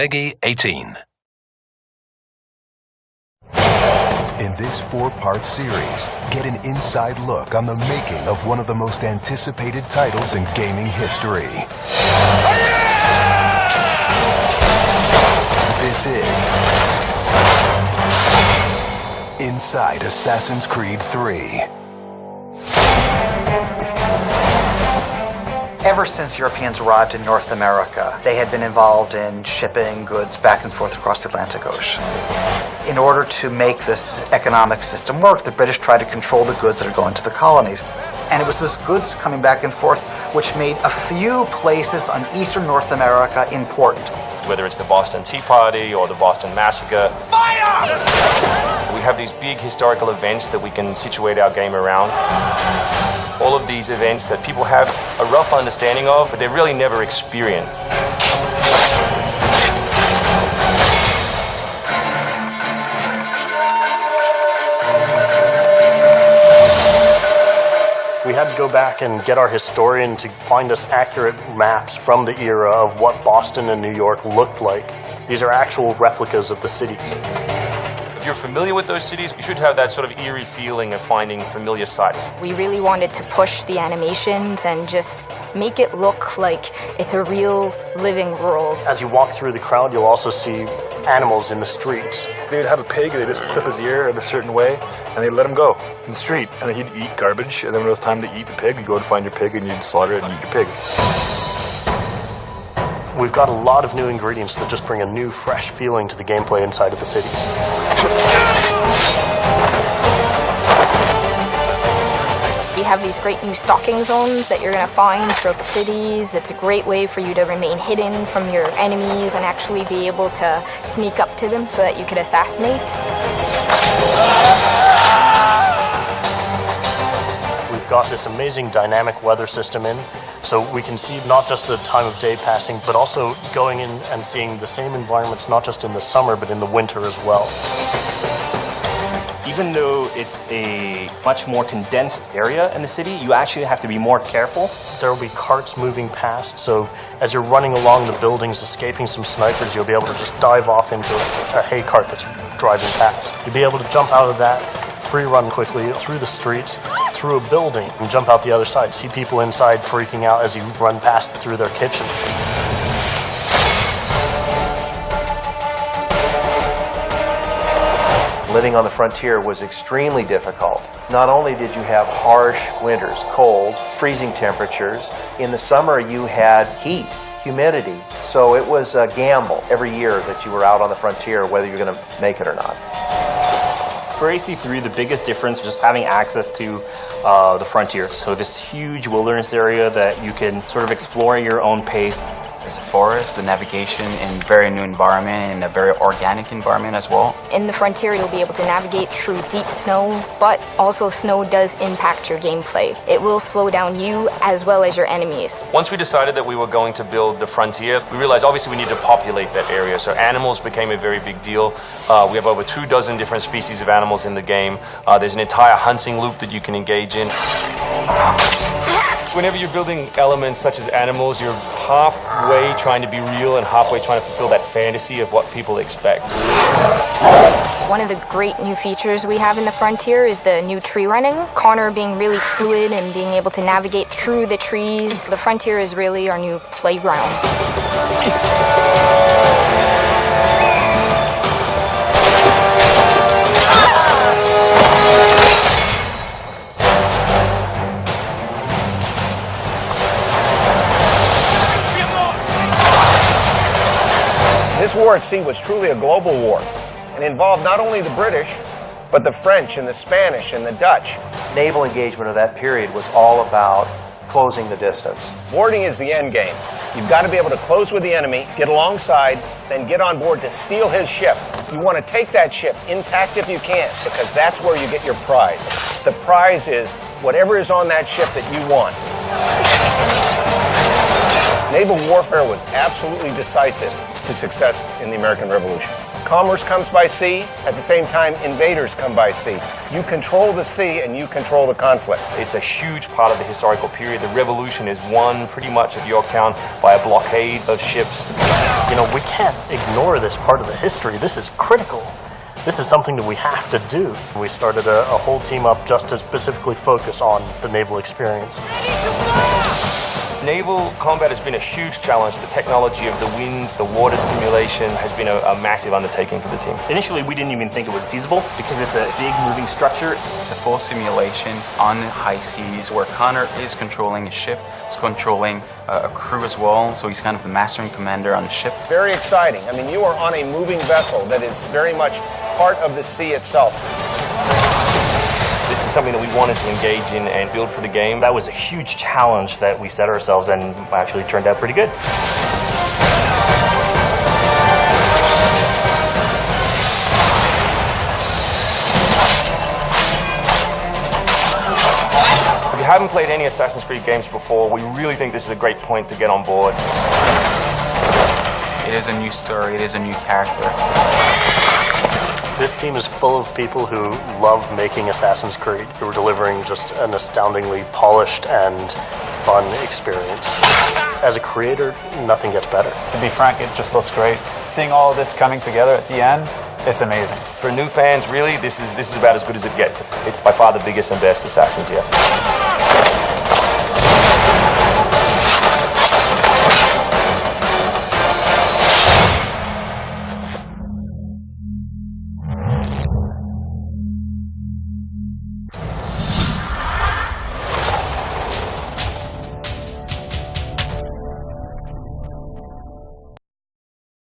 Peggy 18. In this 4-part series, get an inside look on the making of one of the most anticipated titles in gaming history. This is Inside Assassin's Creed 3. Ever since Europeans arrived in North America, they had been involved in shipping goods back and forth across the Atlantic Ocean. In order to make this economic system work, the British tried to control the goods that are going to the colonies. And it was those goods coming back and forth which made a few places on eastern North America important. Whether it's the Boston Tea Party or the Boston Massacre. Fire! We have these big historical events that we can situate our game around. All of these events that people have a rough understanding of, but they've really never experienced. We had to go back and get our historian to find us accurate maps from the era of what Boston and New York looked like. These are actual replicas of the cities. If you're familiar with those cities, you should have that sort of eerie feeling of finding familiar sights. We really wanted to push the animations and just make it look like it's a real living world. As you walk through the crowd, you'll also see animals in the streets. They'd have a pig, they just clip his ear in a certain way, and they'd let him go in the street. And he'd eat garbage, and then when it was time to eat the pig, you'd go and find your pig, and you'd slaughter it and eat your pig. We've got a lot of new ingredients that just bring a new, fresh feeling to the gameplay inside of the cities. We have these great new stalking zones that you're going to find throughout the cities. It's a great way for you to remain hidden from your enemies and actually be able to sneak up to them so that you could assassinate. We've got this amazing dynamic weather system in, so we can see not just the time of day passing, but also going in and seeing the same environments not just in the summer, but in the winter as well. Even though it's a much more condensed area in the city, you actually have to be more careful. There will be carts moving past, so as you're running along the buildings, escaping some snipers, you'll be able to just dive off into a hay cart that's driving past. You'll be able to jump out of that, free run quickly through the streets, through a building, and jump out the other side. See people inside freaking out as you run past through their kitchen. Living on the frontier was extremely difficult. Not only did you have harsh winters, cold, freezing temperatures, in the summer you had heat, humidity, so it was a gamble every year that you were out on the frontier whether you're going to make it or not. For AC3, the biggest difference was just having access to the frontier. So this huge wilderness area that you can sort of explore at your own pace. It's a forest, the navigation in a very new environment and a very organic environment as well. In the frontier, you'll be able to navigate through deep snow, but also snow does impact your gameplay. It will slow down you as well as your enemies. Once we decided that we were going to build the frontier, we realized obviously we need to populate that area. So animals became a very big deal. We have over 24 different species of animals in the game. There's an entire hunting loop that you can engage in. Whenever you're building elements such as animals, you're halfway trying to be real and halfway trying to fulfill that fantasy of what people expect. One of the great new features we have in the frontier is the new tree running. Connor being really fluid and being able to navigate through the trees. The frontier is really our new playground. This war at sea was truly a global war and involved not only the British, but the French and the Spanish and the Dutch. Naval engagement of that period was all about closing the distance. Boarding is the end game. You've got to be able to close with the enemy, get alongside, then get on board to steal his ship. You want to take that ship intact if you can, because that's where you get your prize. The prize is whatever is on that ship that you want. Naval warfare was absolutely decisive to success in the American Revolution. Commerce comes by sea, at the same time invaders come by sea. You control the sea and you control the conflict. It's a huge part of the historical period. The Revolution is won pretty much at Yorktown by a blockade of ships. You know, we can't ignore this part of the history. This is critical. This is something that we have to do. We started a whole team up just to specifically focus on the naval experience. Naval combat has been a huge challenge. The technology of the wind, the water simulation has been a massive undertaking for the team. Initially, we didn't even think it was feasible because it's a big moving structure. It's a full simulation on high seas where Connor is controlling a ship, he's controlling a crew as well, so he's kind of the master and commander on the ship. Very exciting. I mean, you are on a moving vessel that is very much part of the sea itself. This is something that we wanted to engage in and build for the game. That was a huge challenge that we set ourselves and actually turned out pretty good. If you haven't played any Assassin's Creed games before, we really think this is a great point to get on board. It is a new story, it is a new character. This team is full of people who love making Assassin's Creed, who are delivering just an astoundingly polished and fun experience. As a creator, nothing gets better. To be frank, it just looks great. Seeing all of this coming together at the end, it's amazing. For new fans, really, this is about as good as it gets. It's by far the biggest and best Assassins yet.